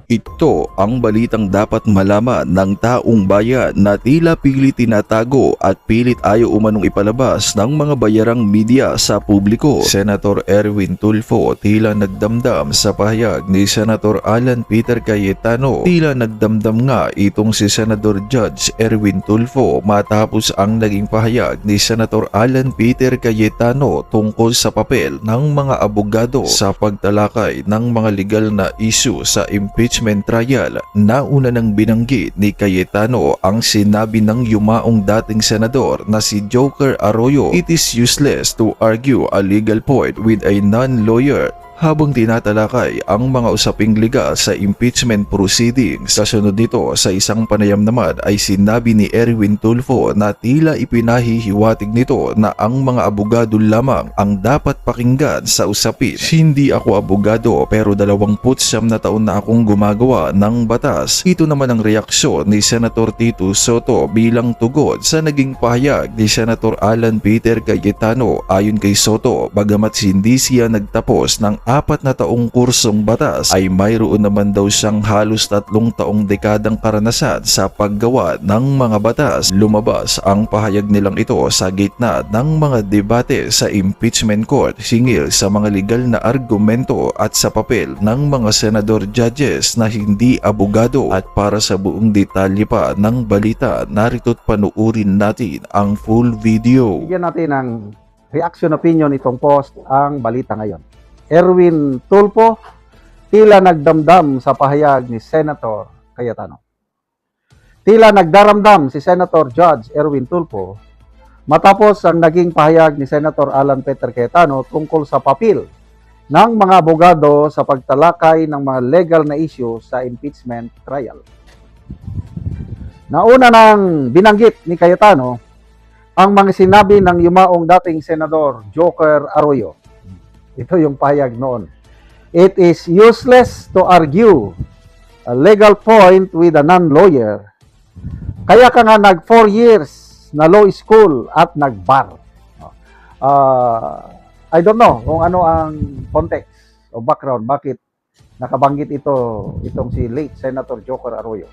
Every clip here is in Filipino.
Ito ang balitang dapat malaman ng taong bayan na tila pilit tinatago at pilit ayaw umanong ipalabas ng mga bayarang media sa publiko. Senator Erwin Tulfo tila nagdamdam sa pahayag ni Senator Alan Peter Cayetano. Tila nagdamdam nga itong si Senator Judge Erwin Tulfo matapos ang naging pahayag ni Senator Alan Peter Cayetano tungkol sa papel ng mga abogado sa pagtalakay ng mga legal na issue sa impeachment trial. Nauna nang binanggit ni Cayetano ang sinabi ng yumaong dating senador na si Joker Arroyo, "It is useless to argue a legal point with a non-lawyer." Habang tinatalakay ang mga usaping legal sa impeachment proceedings. Kasunod nito sa isang panayam naman ay sinabi ni Erwin Tulfo na tila ipinahihiwatig nito na ang mga abogado lamang ang dapat pakinggan sa usapin. "Hindi ako abogado pero 29 na taon na akong gumagawa ng batas." Ito naman ang reaksyon ni Senator Tito Soto bilang tugon sa naging pahayag ni Senator Alan Peter Cayetano. Ayon kay Soto, bagamat hindi siya nagtapos ng 4 na taong kursong batas ay mayroon naman daw siyang halos 3 taong dekadang karanasan sa paggawa ng mga batas. Lumabas ang pahayag nilang ito sa gitna ng mga debate sa impeachment court singil sa mga legal na argumento at sa papel ng mga senador judges na hindi abogado. At para sa buong detalye pa ng balita, narito't panuurin natin ang full video. Bigyan natin ng reaction opinion itong post ang balita ngayon. Erwin Tulfo tila nagdamdam sa pahayag ni Senator Cayetano. Tila nagdaramdam si Senator Judge Erwin Tulfo matapos ang naging pahayag ni Senator Alan Peter Cayetano tungkol sa papel ng mga abogado sa pagtalakay ng mga legal na issue sa impeachment trial. Nauna nang binanggit ni Cayetano ang mga sinabi ng yumaong dating Senador Joker Arroyo. Ito yung pahayag noon. "It is useless to argue a legal point with a non-lawyer. Kaya ka nga nag 4 years na law school at nag-bar." I don't know kung ano ang context o background, bakit nakabanggit itong si late Senator Joker Arroyo.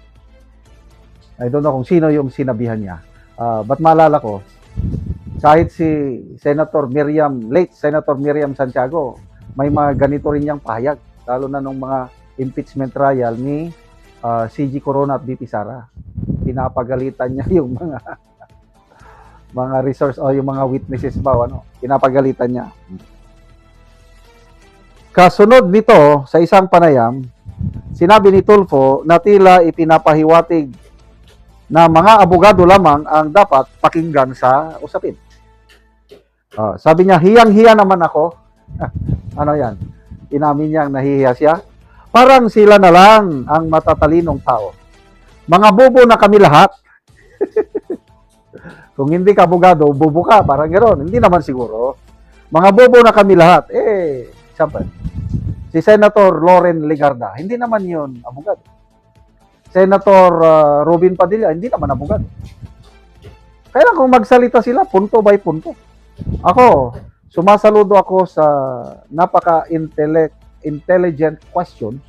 I don't know kung sino yung sinabihan niya. But maalala ko, kahit si late Senator Miriam Santiago, may mga ganito rin niyang pahayag, lalo na nung mga impeachment trial ni CG Corona at BP Sara. Pinapagalitan niya yung mga resource o yung mga witnesses ba, pinapagalitan niya. Kasunod nito, sa isang panayam, sinabi ni Tulfo na tila ipinapahiwatig na mga abogado lamang ang dapat pakinggan sa usapin. Sabi niya, "Hiyang-hiya naman ako." Ano yan? Inamin niyang nahihiya siya. "Parang sila na lang ang matatalinong tao. Mga bobo na kami lahat." Kung hindi ka abogado, bobo ka. Parang gano'n. Hindi naman siguro. "Mga bobo na kami lahat." Siyempre, si Senator Loren Legarda, hindi naman yun abogado. Senator Robin Padilla, hindi naman abogado. Kaya kung magsalita sila, punto by punto. Ako, sumasaludo ako sa napaka-intelligent questions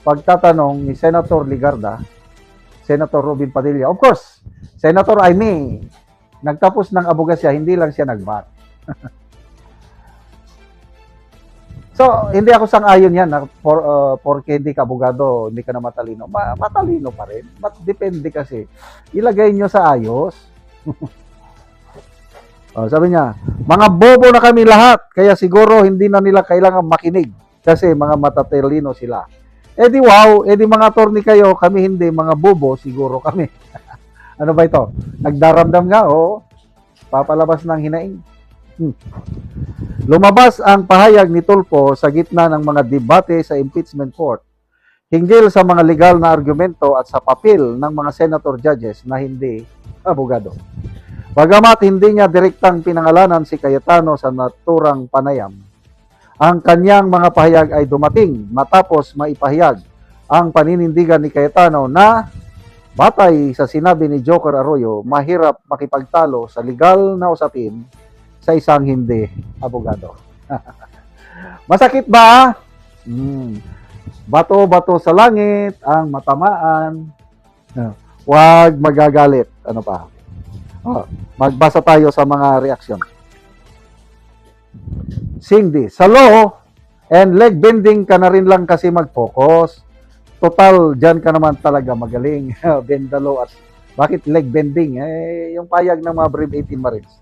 pagtatanong ni Senator Legarda, Senator Robin Padilla. Of course, Senator Aimee, nagtapos ng abogasya, hindi lang siya nag-bar. So, hindi ako sang-ayon yan na porke hindi ka abogado, hindi ka na matalino. Matalino pa rin. But depende kasi. Ilagay nyo sa ayos. Sabi niya, "Mga bobo na kami lahat, kaya siguro hindi na nila kailangan makinig kasi mga matatalino sila." Di wow, di mga attorney kayo, kami hindi, mga bobo siguro kami. Ano ba ito? Nagdaramdam nga, papalabas ng hinaing. Lumabas ang pahayag ni Tulfo sa gitna ng mga debate sa impeachment court hinggil sa mga legal na argumento at sa papel ng mga senator judges na hindi abogado. Bagamat hindi niya direktang pinangalanan si Cayetano sa naturang panayam, ang kanyang mga pahayag ay dumating matapos maipahayag ang paninindigan ni Cayetano na batay sa sinabi ni Joker Arroyo, mahirap makipagtalo sa legal na usapin sa isang hindi abogado. Masakit ba? bato-bato sa langit ang matamaan. Huwag magagalit. Ano pa? Magbasa tayo sa mga reaksyon. Cindy, sa law and leg bending ka na rin lang kasi mag-focus. Total, dyan ka naman talaga magaling. Bend the law at bakit leg bending? Yung payag ng mga Brave 18 Marines.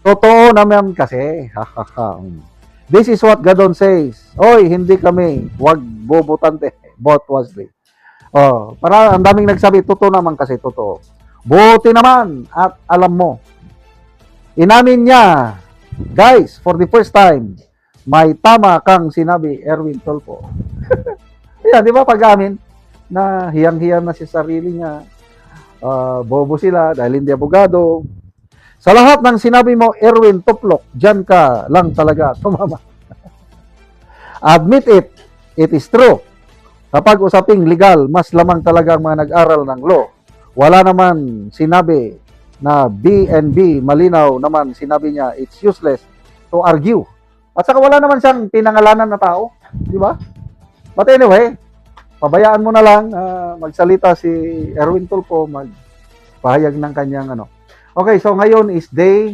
Totoo naman kasi. This is what Gadon says. Oy, hindi kami. Huwag bobotante. Bot was the. Para ang daming nagsabi, totoo naman kasi, totoo. Buti naman at alam mo. Inamin niya, guys, for the first time, may tama kang sinabi, Erwin Tulfo. Yan, di ba pag-amin na hiyang-hiyang na si sarili niya, bobo sila dahil hindi abogado. Sa lahat ng sinabi mo, Erwin Tuplok, dyan ka lang talaga tumama. Admit it, it is true. Kapag usaping legal, mas lamang talaga ang mga nag-aral ng law. Wala naman sinabi na BNB, malinaw naman sinabi niya, it's useless to argue. At saka wala naman siyang pinangalanan na tao, di ba? But anyway, pabayaan mo na lang magsalita si Erwin Tulfo, magpahayag ng kanyang ano. Okay, so ngayon is day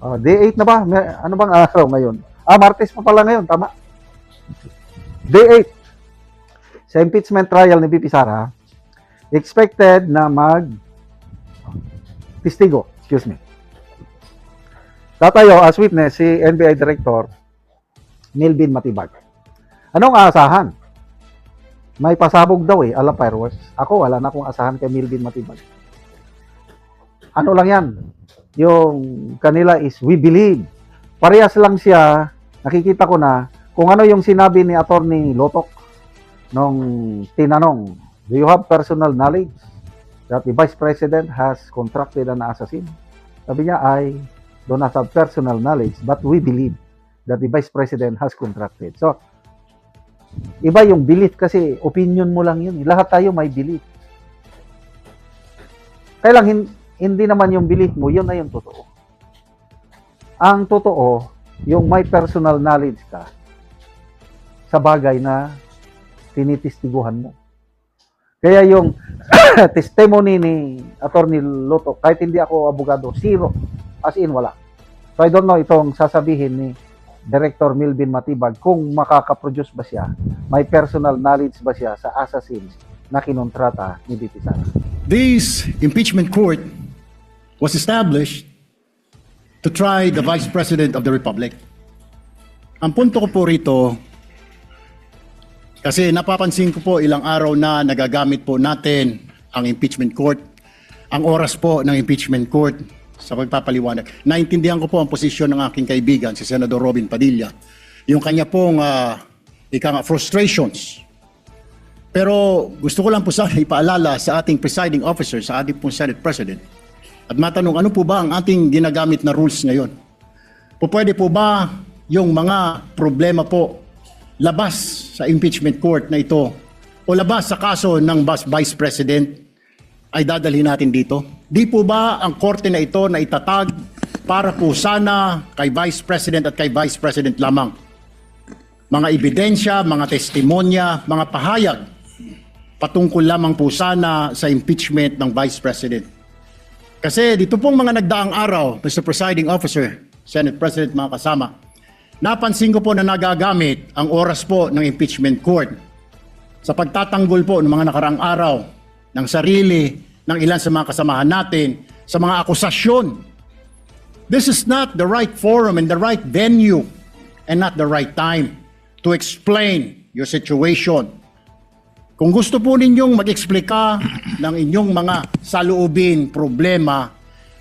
8 na ba? Ano bang araw ngayon? Martes pa pala ngayon, tama. Day 8. Sa impeachment trial ni VP Sara, expected na testigo, tatayo as witness si NBI Director Milvin Matibag. Anong aasahan? May pasabog daw ala fireworks. Ako, wala na akong asahan kay Milvin Matibag. Ano lang yan? Yung kanila is we believe. Parehas lang siya, nakikita ko na, kung ano yung sinabi ni Attorney Lotok nung tinanong, do you have personal knowledge that the Vice President has contracted an assassin? Sabi niya, I do not have personal knowledge, but we believe that the Vice President has contracted. So, iba yung belief kasi opinion mo lang yun. Lahat tayo may belief. Kaya lang, hindi naman yung belief mo, yun na yung totoo. Ang totoo, yung may personal knowledge ka sa bagay na tinitistiguhan mo. Kaya yung testimony ni Attorney Lotok, kahit hindi ako abogado, zero. As in, wala. So I don't know itong sasabihin ni Director Milvin Matibag kung makakaproduce ba siya, may personal knowledge ba siya sa assassin na kinontrata ni VP Sara. This impeachment court was established to try the Vice President of the Republic. Ang punto ko po rito, kasi napapansin ko po ilang araw na nagagamit po natin ang impeachment court, ang oras po ng impeachment court sa pagpapaliwanag. Naintindihan ko po ang posisyon ng aking kaibigan, si Senador Robin Padilla, yung kanya pong frustrations. Pero gusto ko lang po sana ipaalala sa ating presiding officer, sa ating pong Senate President, at matanong, ano po ba ang ating ginagamit na rules ngayon? Pwede po ba yung mga problema po labas sa impeachment court na ito o labas sa kaso ng Vice President ay dadalhin natin dito? Di po ba ang korte na ito na itatag para po sana kay Vice President at kay Vice President lamang? Mga ebidensya, mga testimonya, mga pahayag patungkol lamang po sana sa impeachment ng Vice President. Kasi dito pong mga nagdaang araw, Mr. Presiding Officer, Senate President, mga kasama, napansin ko po na nagagamit ang oras po ng impeachment court sa pagtatanggol po ng mga nakaraang araw ng sarili ng ilan sa mga kasamahan natin sa mga akusasyon. This is not the right forum and the right venue and not the right time to explain your situation. Kung gusto po ninyong mag-explika ng inyong mga saloobin, problema,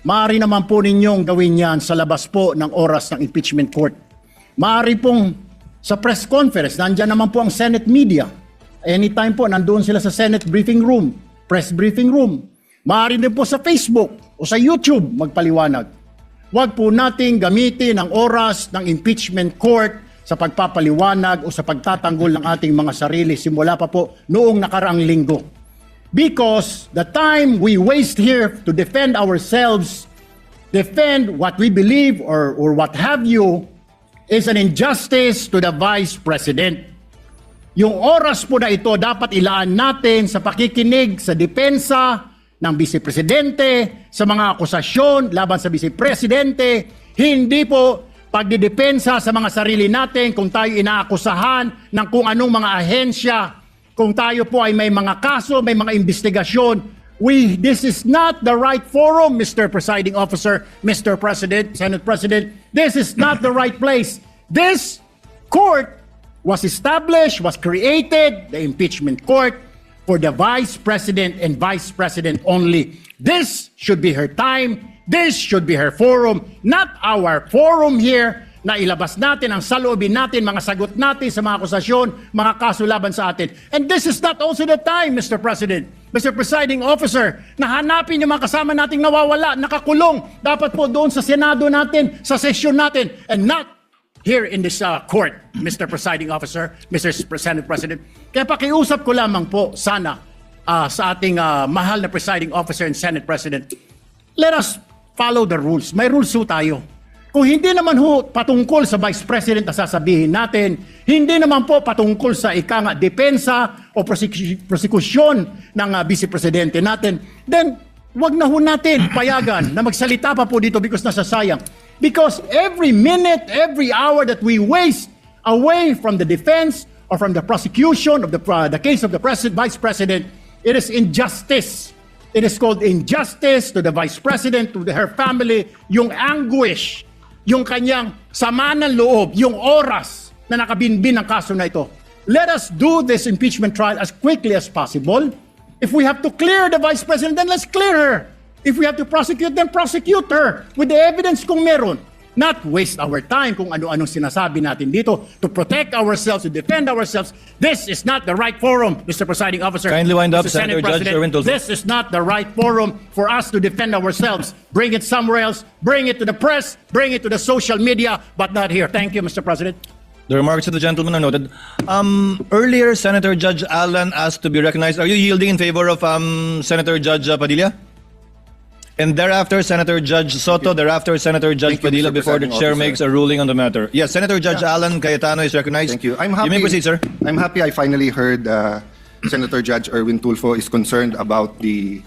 maaari naman po ninyong gawin yan sa labas po ng oras ng impeachment court. Maaari pong sa press conference, nandyan naman po ang Senate media. Anytime po, nandoon sila sa Senate briefing room, press briefing room. Maaari din po sa Facebook o sa YouTube magpaliwanag. Huwag po nating gamitin ang oras ng impeachment court sa pagpapaliwanag o sa pagtatanggol ng ating mga sarili simula pa po noong nakaraang linggo. Because the time we waste here to defend ourselves, defend what we believe or what have you, is an injustice to the Vice President. Yung oras po na ito dapat ilaan natin sa pakikinig sa depensa ng Vice Presidente, sa mga akusasyon laban sa Vice Presidente, hindi po pagdidepensa sa mga sarili natin kung tayo inaakusahan ng kung anong mga ahensya, kung tayo po ay may mga kaso, may mga investigasyon. This is not the right forum, Mr. Presiding Officer, Mr. President, Senate President. This is not the right place. This court was established, was created, the impeachment court, for the Vice President and Vice President only. This should be her time. This should be her forum, not our forum here na ilabas natin ang saloobin natin, mga sagot natin sa mga akusasyon, mga kaso laban sa atin. And this is not also the time, Mr. President, Mr. Presiding Officer, na hanapin yung mga kasama nating nawawala, nakakulong. Dapat po doon sa Senado natin, sa sesyon natin, and not here in this court, Mr. Presiding Officer, Mr. Senate President. Kaya pakiusap ko lamang po sana sa ating mahal na Presiding Officer and Senate President, let us follow the rules. May rules ho tayo. Kung hindi naman ho patungkol sa Vice President na sasabihin natin, hindi naman po patungkol sa depensa o prosekusyon ng Vice Presidente natin, then wag na ho natin payagan na magsalita pa po dito because nasasayang. Because every minute, every hour that we waste away from the defense or from the prosecution of the case of the Vice President, it is injustice. It is called injustice to the Vice President, to her family, yung anguish, yung kanyang sama ng loob, yung oras na nakabinbin ng kaso na ito. Let us do this impeachment trial as quickly as possible. If we have to clear the Vice President, then let's clear her. If we have to prosecute, then prosecute her with the evidence kung meron. Not waste our time kung ano-anong sinasabi natin dito to protect ourselves, to defend ourselves. This is not the right forum, Mr. Presiding Officer. Kindly wind up, Mr. Senator Senate Judge President. Erwin Tulfo. This is not the right forum for us to defend ourselves. Bring it somewhere else. Bring it to the press. Bring it to the social media, but not here. Thank you, Mr. President. The remarks of the gentleman are noted. Earlier, Senator Judge Alan asked to be recognized. Are you yielding in favor of Senator Judge Padilla? And thereafter, Senator Judge Soto, thereafter, Senator Judge Thank you, Padilla, Mr. before the Presiding chair Officer. makes a ruling on the matter. Yes, Senator Judge Alan Cayetano is recognized. Thank you. I'm happy. You may proceed, sir. I'm happy I finally heard Senator Judge Erwin Tulfo is concerned about the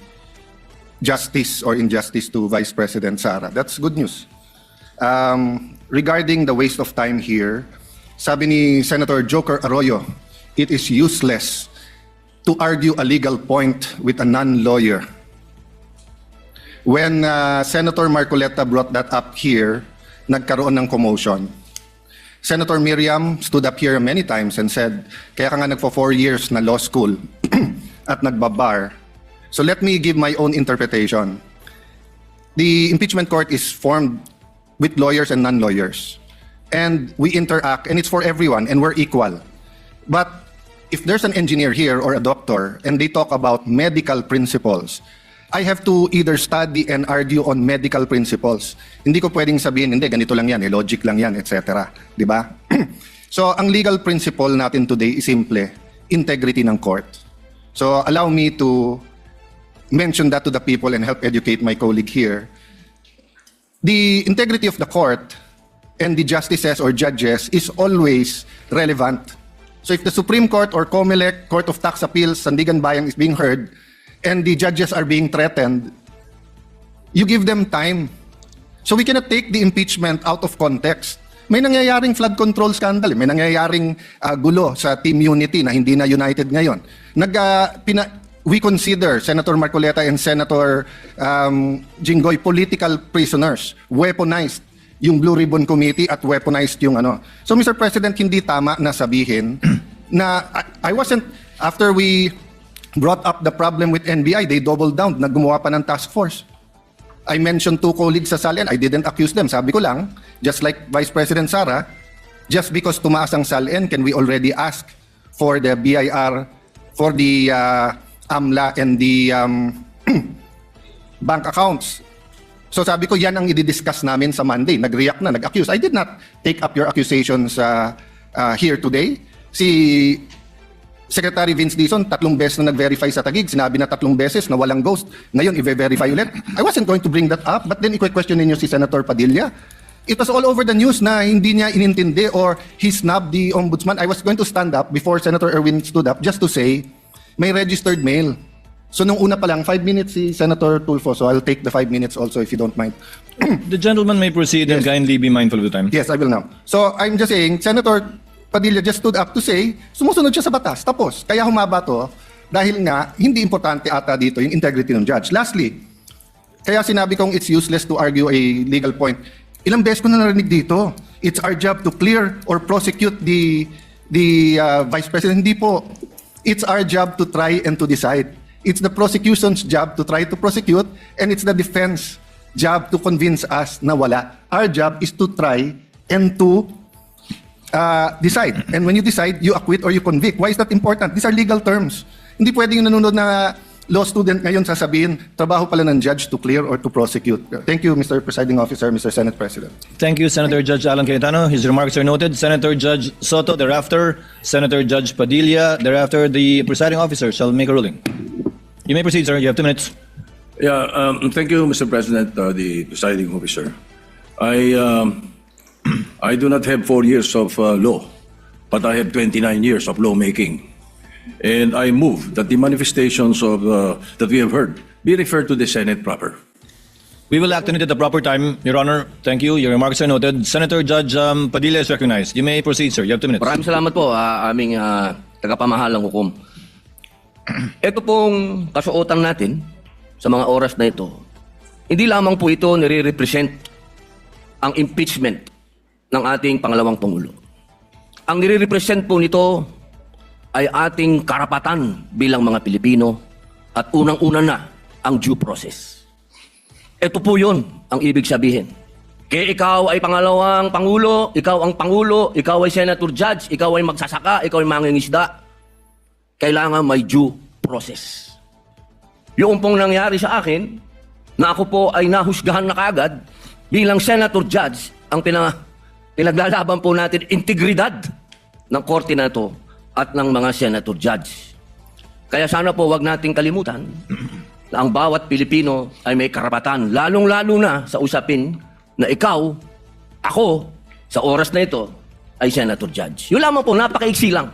justice or injustice to Vice President Sara. That's good news. Regarding the waste of time here, sabi ni Senator Joker Arroyo, it is useless to argue a legal point with a non-lawyer. When Senator Marcoleta brought that up here, nagkaroon ng commotion. Senator Miriam stood up here many times and said, kaya ka nga nagpo 4 years na law school at nagbabar. So let me give my own interpretation. The impeachment court is formed with lawyers and non-lawyers. And we interact, and it's for everyone, and we're equal. But if there's an engineer here or a doctor, and they talk about medical principles, I have to either study and argue on medical principles. Hindi ko pwedeng sabihin, hindi, ganito lang yan, logic lang yan, etc. Di ba? So, ang legal principle natin today is simple, integrity ng court. So, allow me to mention that to the people and help educate my colleague here. The integrity of the court and the justices or judges is always relevant. So, if the Supreme Court or COMELEC, Court of Tax Appeals, Sandigan Bayan is being heard, and the judges are being threatened, you give them time. So we cannot take the impeachment out of context. May nangyayaring flood control scandal, may nangyayaring gulo sa Team Unity na hindi na united ngayon. We consider Senator Marcoleta and Senator Jinggoy political prisoners, weaponized yung Blue Ribbon Committee at weaponized yung ano. So Mr. President, hindi tama na sabihin na I wasn't, after we brought up the problem with NBI, they doubled down, naggumawa pa ng task force. I mentioned 2 colleagues sa SALN, I didn't accuse them. Sabi ko lang, just like Vice President Sara, just because tumaas ang SALN, can we already ask for the BIR, for the AMLA and the bank accounts? So sabi ko, yan ang i-discuss namin sa Monday. Nag-react na, nag-accuse. I did not take up your accusations here today. Si Secretary Vince Dizon, 3 beses na nag-verify sa Taguig, sinabi na 3 beses na walang ghost. Ngayon, i-verify ulit. I wasn't going to bring that up, but then i-question ninyo si Senator Padilla. It was all over the news na hindi niya inintindi or he snubbed the ombudsman. I was going to stand up before Senator Erwin stood up just to say, may registered mail. So nung una pa lang, 5 minutes si Senator Tulfo, so I'll take the 5 minutes also if you don't mind. The gentleman may proceed and kindly be mindful of the time. Yes, I will now. So I'm just saying, Senator Padilla just stood up to say, sumusunod siya sa batas. Tapos, kaya humaba to dahil nga hindi importante ata dito yung integrity ng judge. Lastly, kaya sinabi kong it's useless to argue a legal point. Ilang beses ko na narinig dito, it's our job to clear or prosecute the Vice President. Hindi po. It's our job to try and to decide. It's the prosecution's job to try to prosecute, and it's the defense job to convince us na wala. Our job is to try and to decide. And when you decide, you acquit or you convict. Why is that important? These are legal terms. Hindi pwedeng yung nanonood na law student ngayon sasabihin, trabaho pala ng judge to clear or to prosecute. Thank you, Mr. Presiding Officer, Mr. Senate President. Thank you, Senator Judge Alan Cayetano. His remarks are noted. Senator Judge Soto, thereafter, Senator Judge Padilla, thereafter, the presiding officer shall make a ruling. You may proceed, sir. You have 2 minutes. Yeah, thank you, Mr. President, the presiding officer. I do not have 4 years of law, but I have 29 years of lawmaking. And I move that the manifestations of that we have heard be referred to the Senate proper. We will act on it at the proper time, Your Honor. Thank you. Your remarks are noted. Senator Judge Padilla is recognized. You may proceed, sir. You have 2 minutes. Maraming salamat po, aming tagapamahalang hukom. Ito pong kasuotan natin sa mga oras na ito, hindi lamang po ito nire-represent ang impeachment ng ating pangalawang Pangulo. Ang nire-represent po nito ay ating karapatan bilang mga Pilipino at unang-una na ang due process. Ito po yun ang ibig sabihin. Kaya ikaw ay pangalawang Pangulo, ikaw ang Pangulo, ikaw ay Senator Judge, ikaw ay magsasaka, ikaw ay mangingisda, kailangan may due process. Yung pong nangyari sa akin, na ako po ay nahusgahan na kagad bilang Senator Judge, ang pinaglalaban po natin, integridad ng korte na ito at ng mga Senator Judge. Kaya sana po wag nating kalimutan na ang bawat Pilipino ay may karapatan, lalong-lalo na sa usapin na ikaw, ako, sa oras na ito, ay Senator Judge. Yun lamang po, napakaiksi lang.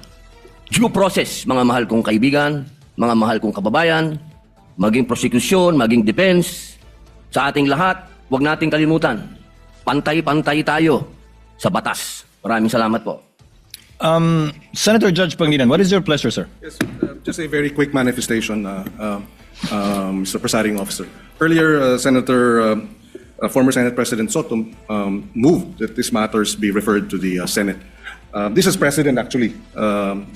Due process, mga mahal kong kaibigan, mga mahal kong kababayan, maging prosecution, maging defense, sa ating lahat, wag nating kalimutan, pantay-pantay tayo sa batas. Maraming salamat po. Senator Judge Pangilinan, what is your pleasure, sir? Yes, just a very quick manifestation, Mr. Presiding Officer. Earlier, former Senate President Soto moved that these matters be referred to the Senate. This is precedent, actually.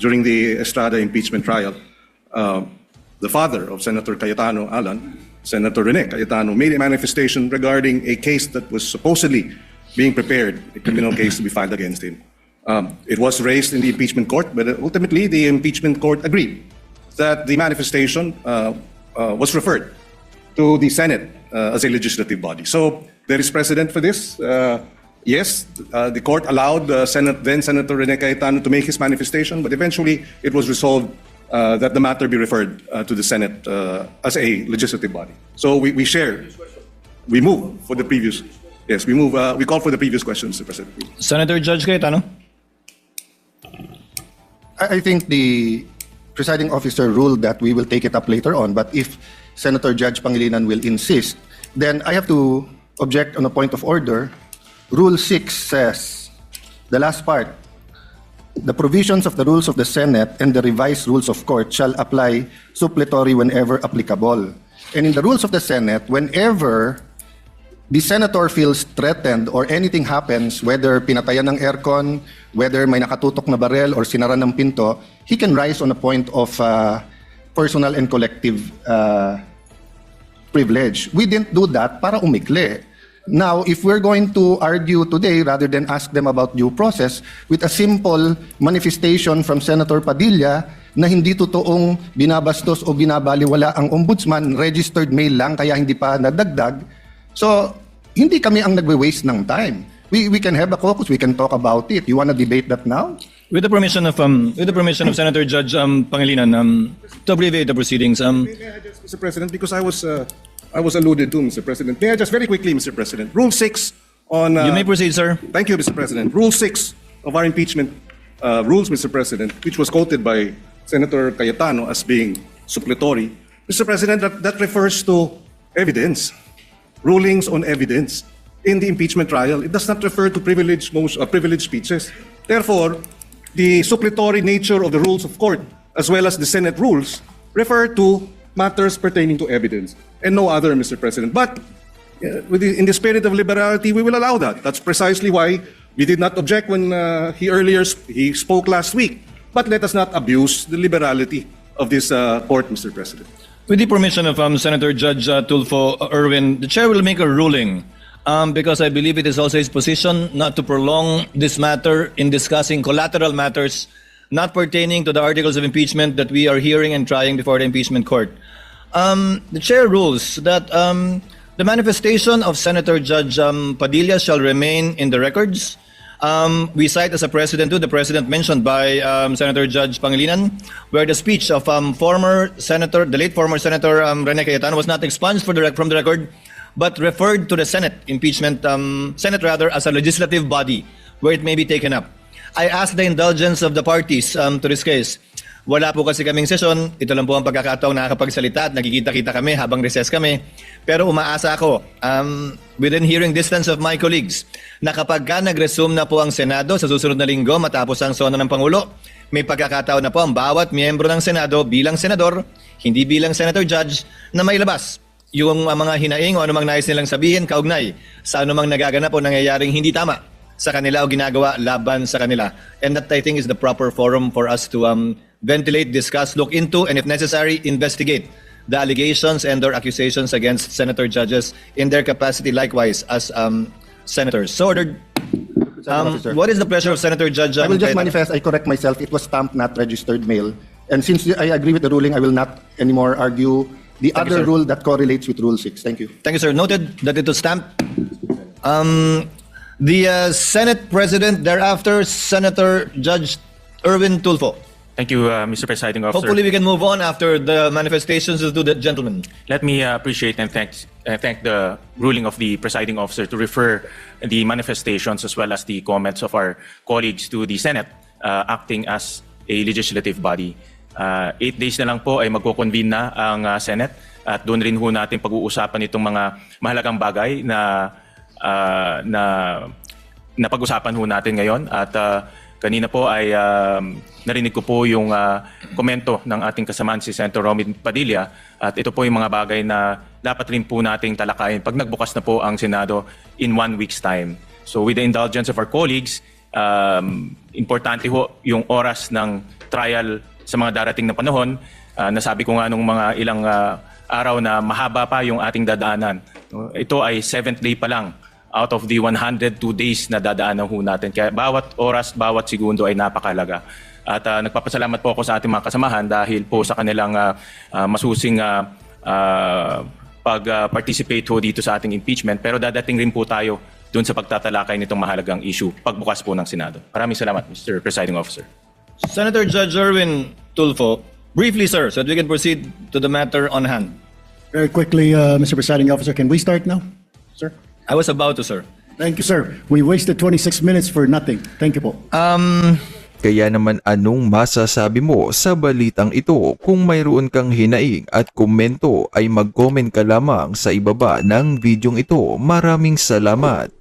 During the Estrada impeachment trial, the father of Senator Cayetano, Alan, Senator Rene Cayetano, made a manifestation regarding a case that was supposedly being prepared, a criminal case to be filed against him. It was raised in the impeachment court, but ultimately the impeachment court agreed that the manifestation was referred to the Senate as a legislative body. So there is precedent for this. Yes, the court allowed then Senator Rene Cayetano to make his manifestation, but eventually it was resolved that the matter be referred to the Senate as a legislative body. So we move for the previous. Yes, we call for the previous question, Mr. President. Senator Judge Cayetano? I think the presiding officer ruled that we will take it up later on, but if Senator Judge Pangilinan will insist, then I have to object on a point of order. Rule 6 says, the last part, the provisions of the rules of the Senate and the revised rules of court shall apply suppletory whenever applicable. And in the rules of the Senate, whenever the senator feels threatened or anything happens, whether pinatayan ng aircon, whether may nakatutok na barel or sinara ng pinto, he can rise on a point of personal and collective privilege. We didn't do that para umikli. Now, if we're going to argue today, rather than ask them about due process, with a simple manifestation from Senator Padilla na hindi totoong binabastos o binabaliwala ang ombudsman, registered mail lang kaya hindi pa nadagdag, so hindi kami ang nagwe-waste ng time. We can have a caucus, we can talk about it. You want to debate that now? With the permission of Senator Judge Pangilinan, to abbreviate the proceedings, May I just, Mr. President, because I was alluded to, Mr. President. May I just very quickly, Mr. President, Rule 6 on... You may proceed, sir. Thank you, Mr. President. Rule 6 of our impeachment rules, Mr. President, which was quoted by Senator Cayetano as being suppletory. Mr. President, that refers to evidence, rulings on evidence in the impeachment trial. It does not refer to privileged speeches. Therefore, the suppletory nature of the rules of court, as well as the Senate rules, refer to matters pertaining to evidence and no other, Mr. President. But in the spirit of liberality, we will allow that. That's precisely why we did not object when he spoke last week. But let us not abuse the liberality of this court, Mr. President. With the permission of Senator Judge Tulfo Erwin, the chair will make a ruling because I believe it is also his position not to prolong this matter in discussing collateral matters not pertaining to the articles of impeachment that we are hearing and trying before the impeachment court. The chair rules that the manifestation of Senator Judge Padilla shall remain in the records. We cite as a precedent the precedent mentioned by Senator Judge Pangilinan, where the speech of the late former Senator Rene Cayetano was not expunged from the record, but referred to the Senate Senate as a legislative body where it may be taken up. I ask the indulgence of the parties to this case. Wala po kasi kaming session. Ito lang po ang pagkakataong nakakapagsalita at nakikita-kita kami habang recess kami. Pero umaasa ako, within hearing distance of my colleagues, na kapag nag-resume na po ang Senado sa susunod na linggo matapos ang sona ng Pangulo, may pagkakataon na po ang bawat miyembro ng Senado bilang senador, hindi bilang senator judge, na may labas yung mga hinaing o anumang nais nilang sabihin kaugnay sa anumang nagaganap o nangyayaring hindi tama sa kanila o ginagawa laban sa kanila. And that I think is the proper forum for us to ventilate, discuss, look into, and if necessary, investigate the allegations and their accusations against senator judges in their capacity likewise as senators. So ordered. What is the pleasure of Senator Judge? I will just Cayetano? manifest, I correct myself, it was stamped, not registered mail. And since I agree with the ruling, I will not anymore argue the Thank you, other sir. rule that correlates with Rule 6. Thank you. Thank you, sir. Noted that it was stamped. The Senate President, thereafter, Senator Judge Erwin Tulfo. Thank you, Mr. Presiding Officer. Hopefully, we can move on after the manifestations of the gentleman. Let me appreciate and thank the ruling of the Presiding Officer to refer the manifestations as well as the comments of our colleagues to the Senate acting as a legislative body. 8 days na lang po ay magko-convene na ang Senate at doon rin ho natin pag-uusapan itong mga mahalagang bagay na pag-usapan ho natin ngayon. At kanina po ay narinig ko po yung komento ng ating kasamaan si Senator Robin Padilla at ito po yung mga bagay na dapat rin po nating talakayin pag nagbukas na po ang Senado in 1 week's time. So with the indulgence of our colleagues, importante ho yung oras ng trial sa mga darating na panahon. Nasabi ko nga nung mga ilang araw na mahaba pa yung ating dadaanan. Ito ay 7th day pa lang out of the 102 days na dadaanan ho natin. Kaya bawat oras, bawat segundo ay napakalaga. At nagpapasalamat po ako sa ating mga kasamahan dahil po sa kanilang masusing pag-participate ho dito sa ating impeachment. Pero dadating rin po tayo doon sa pagtatalakay nitong mahalagang issue pagbukas po ng Senado. Maraming salamat, Mr. Presiding Officer. Senator Judge Erwin Tulfo, briefly, sir, so that we can proceed to the matter on hand. Very quickly, Mr. Presiding Officer, can we start now, sir? I was about to, sir. Thank you, sir. We wasted 26 minutes for nothing. Thank you po. Kaya naman anong masasabi mo sa balitang ito? Kung mayroon kang hinaing at komento ay mag-comment ka lamang sa ibaba ng videong ito. Maraming salamat.